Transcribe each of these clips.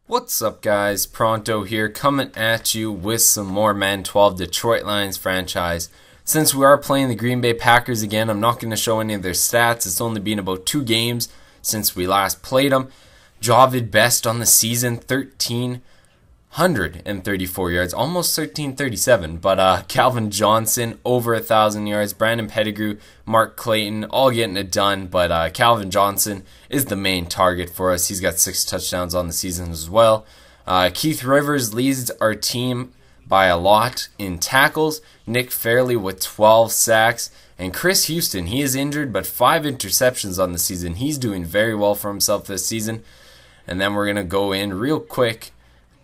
What's up, guys? Pronto here, coming at you with some more Madden 12 Detroit Lions franchise. Since we are playing the Green Bay Packers again, I'm not going to show any of their stats. It's only been about 2 games since we last played them. Javid best on the season, 1,334 yards, almost 1,337. But Calvin Johnson, over 1,000 yards. Brandon Pettigrew, Mark Clayton, all getting it done. But Calvin Johnson is the main target for us. He's got 6 touchdowns on the season as well. Keith Rivers leads our team by a lot in tackles. Nick Fairley with 12 sacks. And Chris Houston, he is injured, but 5 interceptions on the season. He's doing very well for himself this season. And then we're going to go in real quick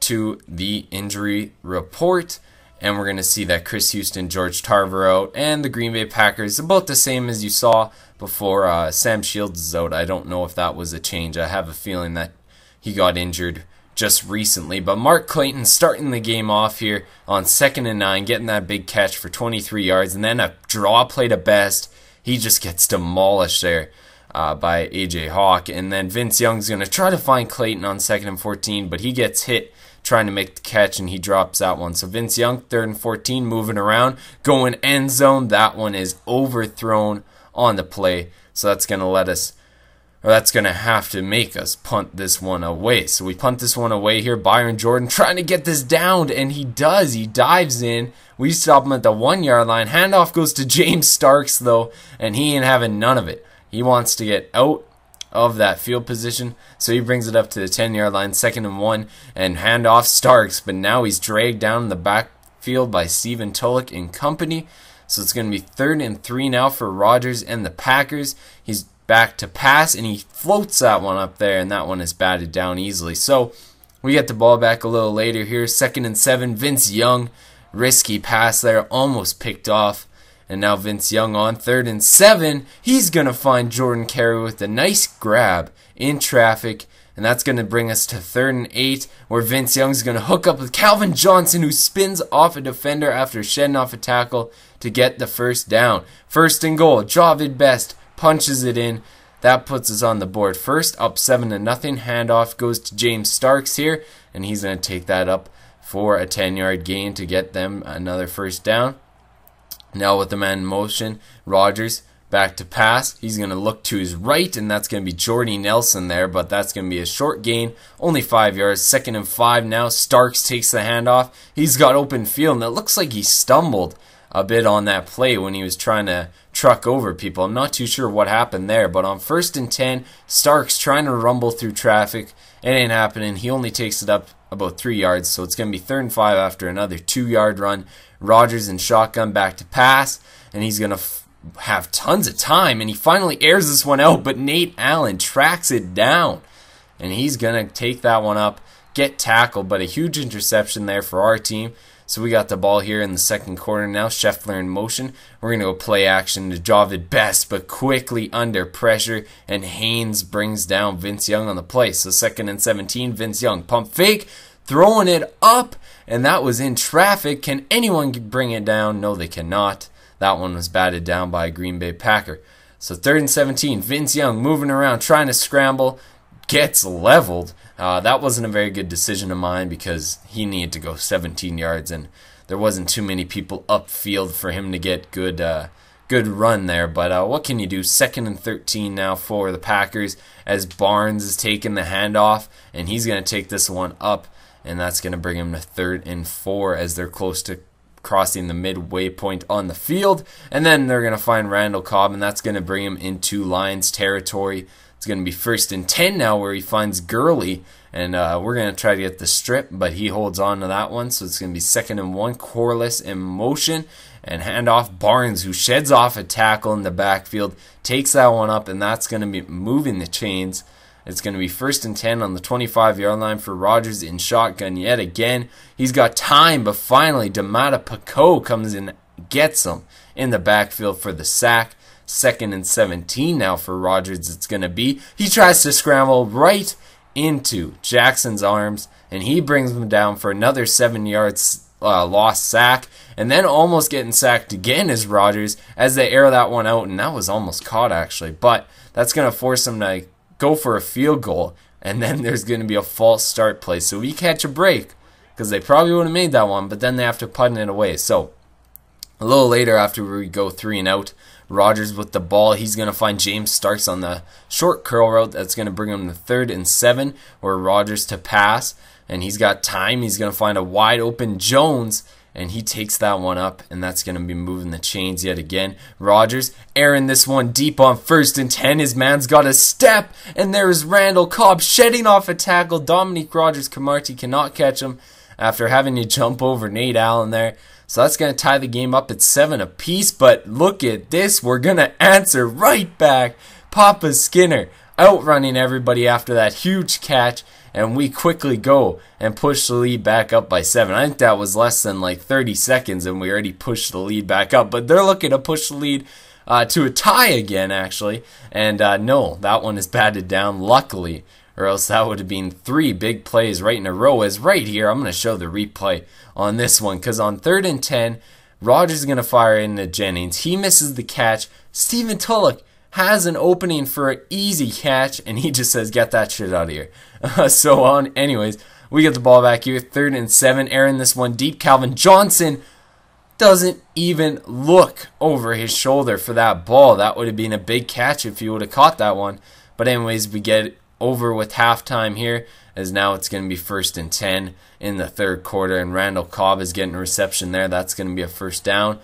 to the injury report. And we're going to see that Chris Houston, George Tarver out, and the Green Bay Packers about the same as you saw before. Sam Shields is out. I don't know if that was a change. I have a feeling that he got injured just recently. But Mark Clayton starting the game off here on 2nd and 9, getting that big catch for 23 yards, and then a draw play to best. He just gets demolished there by A.J. Hawk. And then Vince Young's going to try to find Clayton on 2nd and 14, but he gets hit trying to make the catch, and he drops that one. So Vince Young, 3rd and 14, moving around, going end zone. That one is overthrown on the play, so that's going to have to make us punt this one away. So we punt this one away here. Byron Jordan trying to get this down, and he does. He dives in. We stop him at the 1-yard line. Handoff goes to James Starks, though, and he ain't having none of it. He wants to get out of that field position, so he brings it up to the 10-yard line, 2nd and 1, and handoff Starks, but now he's dragged down in the backfield by Stephen Tulloch and company. So it's going to be 3rd and 3 now for Rodgers and the Packers. He's back to pass, and he floats that one up there, and that one is batted down easily. So we get the ball back a little later here, 2nd and 7. Vince Young, risky pass there, almost picked off. And now Vince Young on 3rd and 7. He's going to find Jordan Carey with a nice grab in traffic. And that's going to bring us to 3rd and 8, where Vince Young's going to hook up with Calvin Johnson, who spins off a defender after shedding off a tackle to get the first down. 1st and goal. Javid Best punches it in. That puts us on the board first, up 7-0. Handoff goes to James Starks here, and he's going to take that up for a 10-yard gain to get them another first down. Now with the man in motion, Rodgers back to pass. He's going to look to his right, and that's going to be Jordy Nelson there, but that's going to be a short gain, only 5 yards. 2nd and 5 now. Starks takes the handoff. He's got open field, and it looks like he stumbled a bit on that play when he was trying to truck over people. I'm not too sure what happened there, but on 1st and 10, Starks trying to rumble through traffic. It ain't happening. He only takes it up about 3 yards, so it's going to be 3rd and 5 after another 2-yard run. Rodgers in shotgun back to pass, and he's going to have tons of time, and he finally airs this one out, but Nate Allen tracks it down, and he's going to take that one up, get tackled, but a huge interception there for our team. So we got the ball here in the 2nd quarter now. Scheffler in motion. We're going to go play action to Javid Best, but quickly under pressure, and Haynes brings down Vince Young on the play. So 2nd and 17, Vince Young pump fake, throwing it up, and that was in traffic. Can anyone bring it down? No, they cannot. That one was batted down by a Green Bay Packer. So 3rd and 17, Vince Young moving around, trying to scramble, gets leveled. That wasn't a very good decision of mine because he needed to go 17 yards, and there wasn't too many people upfield for him to get good run there. But what can you do? 2nd and 13 now for the Packers as Barnes is taking the handoff, and he's going to take this one up, and that's going to bring him to 3rd and 4 as they're close to crossing the midway point on the field. And then they're going to find Randall Cobb, and that's going to bring him into Lions territory. It's going to be 1st and 10 now, where he finds Gurley, and we're going to try to get the strip, but he holds on to that one. So it's going to be 2nd and 1, Corliss in motion, and handoff Barnes, who sheds off a tackle in the backfield, takes that one up, and that's going to be moving the chains. It's going to be 1st and 10 on the 25-yard line for Rodgers in shotgun yet again. He's got time, but finally Damata Paco comes in, gets him in the backfield for the sack. 2nd and 17 now for Rodgers it's going to be. He tries to scramble right into Jackson's arms, and he brings him down for another 7 yards lost sack, and then almost getting sacked again is Rodgers as they air that one out, and that was almost caught actually, but that's going to force him to go for a field goal. and then there's going to be a false start play. So we catch a break, because they probably would have made that one, but then they have to punt it away. So a little later, after we go 3 and out, Rodgers with the ball, he's going to find James Starks on the short curl route. That's going to bring him to 3rd and 7, where Rodgers to pass, and he's got time. He's going to find a wide open Jones, and he takes that one up, and that's going to be moving the chains yet again. Rodgers airing this one deep on 1st and 10. His man's got a step, and there's Randall Cobb shedding off a tackle. Dominique Rodgers-Cromartie cannot catch him after having to jump over Nate Allen there. So that's going to tie the game up at 7 apiece. But look at this. We're going to answer right back. Papa Skinner outrunning everybody after that huge catch. And we quickly go and push the lead back up by 7. I think that was less than like 30 seconds and we already pushed the lead back up. But they're looking to push the lead to a tie again, actually. And no, that one is batted down, luckily. Or else that would have been 3 big plays right in a row. As right here, I'm going to show the replay on this one. Because on 3rd and 10, Rodgers is going to fire into Jennings. He misses the catch. Stephen Tulloch has an opening for an easy catch. And he just says, get that shit out of here. Anyways, we get the ball back here. 3rd and 7. Airing this one deep. Calvin Johnson doesn't even look over his shoulder for that ball. That would have been a big catch if he would have caught that one. But anyways, we get over with halftime here, as now it's going to be 1st and 10 in the 3rd quarter, and Randall Cobb is getting a reception there. That's going to be a 1st down.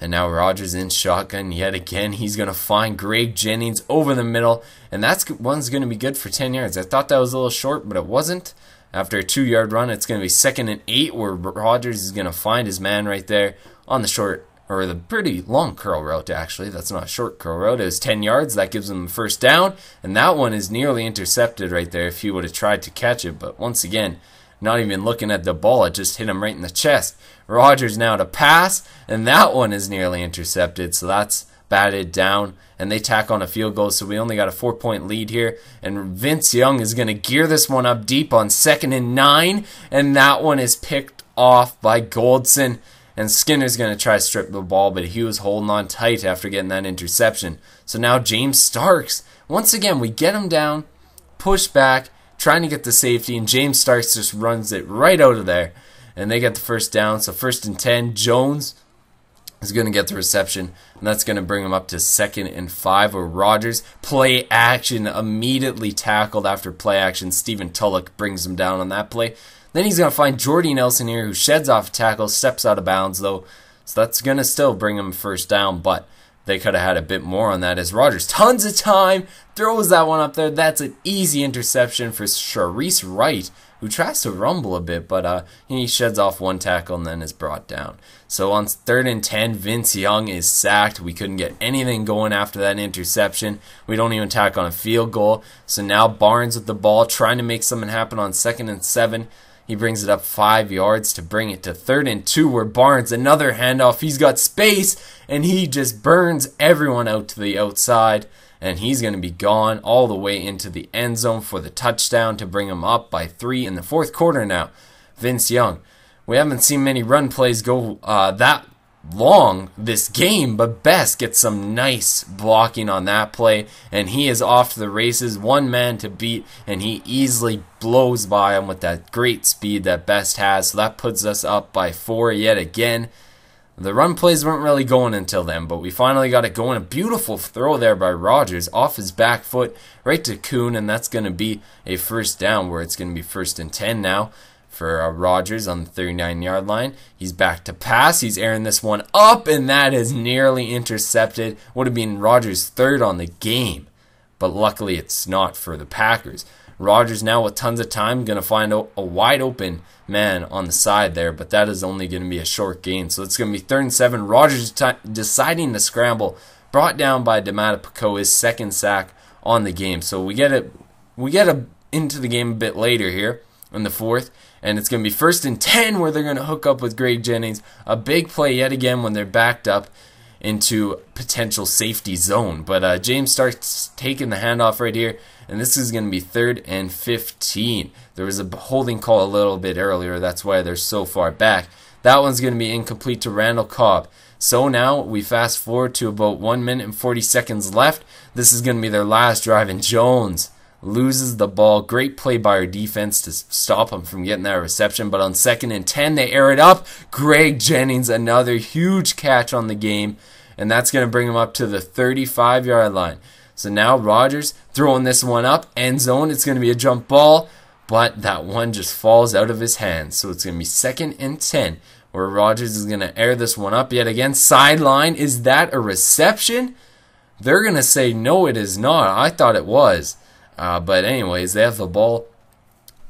And now Rodgers in shotgun yet again. He's going to find Greg Jennings over the middle, and that's one's going to be good for 10 yards. I thought that was a little short, but it wasn't. After a 2-yard run, it's going to be 2nd and 8, where Rodgers is going to find his man right there on the short, or the pretty long curl route, actually. That's not a short curl route. It was 10 yards. That gives him the 1st down. And that one is nearly intercepted right there if he would have tried to catch it. But once again, not even looking at the ball. It just hit him right in the chest. Rodgers now to pass. And that one is nearly intercepted. So that's batted down. And they tack on a field goal. So we only got a 4-point lead here. And Vince Young is going to gear this one up deep on 2nd and 9. And that one is picked off by Goldson. And Skinner's going to try to strip the ball, but he was holding on tight after getting that interception. So now James Starks, once again, we get him down, push back, trying to get the safety, and James Starks just runs it right out of there. And they get the 1st down. So 1st and 10, Jones is going to get the reception, and that's going to bring him up to 2nd and 5, where Rodgers, play action, immediately tackled after play action. Stephen Tulloch brings him down on that play. Then he's going to find Jordy Nelson here, who sheds off a tackle, steps out of bounds, though. So that's going to still bring him 1st down, but they could have had a bit more on that as Rodgers, tons of time, throws that one up there. That's an easy interception for Sharice Wright, who tries to rumble a bit, but he sheds off one tackle and then is brought down. So on 3rd and 10, Vince Young is sacked. We couldn't get anything going after that interception. We don't even tack on a field goal. So now Barnes with the ball, trying to make something happen on 2nd and 7. He brings it up 5 yards to bring it to 3rd and 2, where Barnes, another handoff. He's got space, and he just burns everyone out to the outside. And he's going to be gone all the way into the end zone for the touchdown to bring him up by 3 in the 4th quarter now. Vince Young. We haven't seen many run plays go that long this game, but Best gets some nice blocking on that play, and he is off to the races. One man to beat, and he easily blows by him with that great speed that Best has. So that puts us up by 4 yet again. The run plays weren't really going until then, but we finally got it going. A beautiful throw there by Rodgers off his back foot right to Kuhn, and that's going to be a 1st down, where it's going to be 1st and 10 now for Rodgers on the 39-yard line. He's back to pass. He's airing this one up, and that is nearly intercepted. Would have been Rodgers' 3rd on the game, but luckily it's not for the Packers. Rodgers now with tons of time, going to find a wide open man on the side there, but that is only going to be a short gain. So it's going to be 3rd and 7. Rodgers deciding to scramble, brought down by Domata Pico, his 2nd sack on the game. So we get into the game a bit later here in the 4th. And it's going to be 1st and 10, where they're going to hook up with Greg Jennings. A big play yet again when they're backed up into potential safety zone. But James starts taking the handoff right here. And this is going to be 3rd and 15. There was a holding call a little bit earlier. That's why they're so far back. That one's going to be incomplete to Randall Cobb. So now we fast forward to about 1 minute and 40 seconds left. This is going to be their last drive. And Jones loses the ball. Great play by our defense to stop him from getting that reception. But on 2nd and 10, they air it up. Greg Jennings, another huge catch on the game. And that's going to bring him up to the 35-yard line. So now Rodgers throwing this one up. End zone. It's going to be a jump ball. But that one just falls out of his hands. So it's going to be 2nd and 10. Where Rodgers is going to air this one up yet again. Sideline. Is that a reception? They're going to say no, it is not. I thought it was. But anyways, they have the ball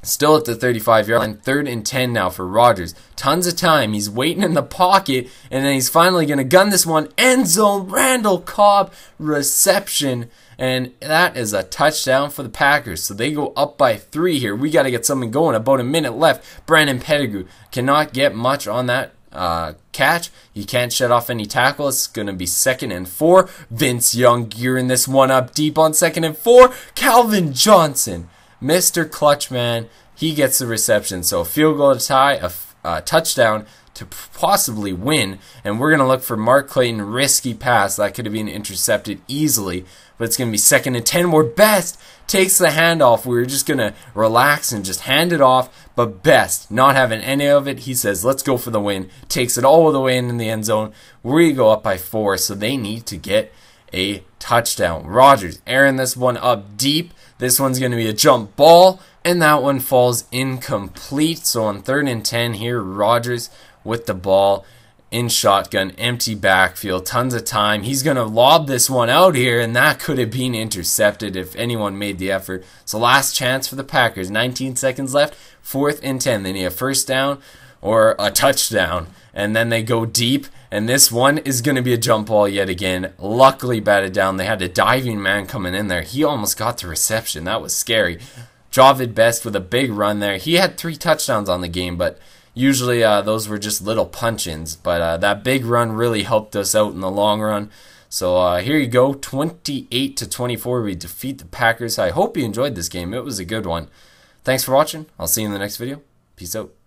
still at the 35-yard line. 3rd and 10 now for Rodgers. Tons of time. He's waiting in the pocket. And then he's finally going to gun this one. End zone. Randall Cobb reception. And that is a touchdown for the Packers. So they go up by 3 here. We got to get something going. About a minute left. Brandon Pettigrew cannot get much on that catch. He can't shut off any tackle. It's going to be 2nd and 4. Vince Young gearing this one up deep on 2nd and 4. Calvin Johnson, Mr. Clutch Man, he gets the reception. So a field goal to tie, a touchdown to possibly win. And we're going to look for Mark Clayton, risky pass. That could have been intercepted easily. But it's going to be 2nd and 10 where Best takes the handoff. We were just going to relax and just hand it off. But Best, not having any of it, he says, let's go for the win. Takes it all the way in the end zone. We go up by 4, so they need to get a touchdown. Rodgers airing this one up deep. This one's going to be a jump ball. And that one falls incomplete. So on 3rd and 10 here, Rodgers with the ball. In shotgun, empty backfield, tons of time. He's going to lob this one out here, and that could have been intercepted if anyone made the effort. So last chance for the Packers. 19 seconds left, 4th and 10. They need a first down or a touchdown, and then they go deep, and this one is going to be a jump ball yet again. Luckily batted down. They had a diving man coming in there. He almost got the reception. That was scary. Javid Best with a big run there. He had 3 touchdowns on the game, but usually those were just little punch-ins, but that big run really helped us out in the long run. So here you go, 28-24. We defeat the Packers. I hope you enjoyed this game. It was a good one. Thanks for watching. I'll see you in the next video. Peace out.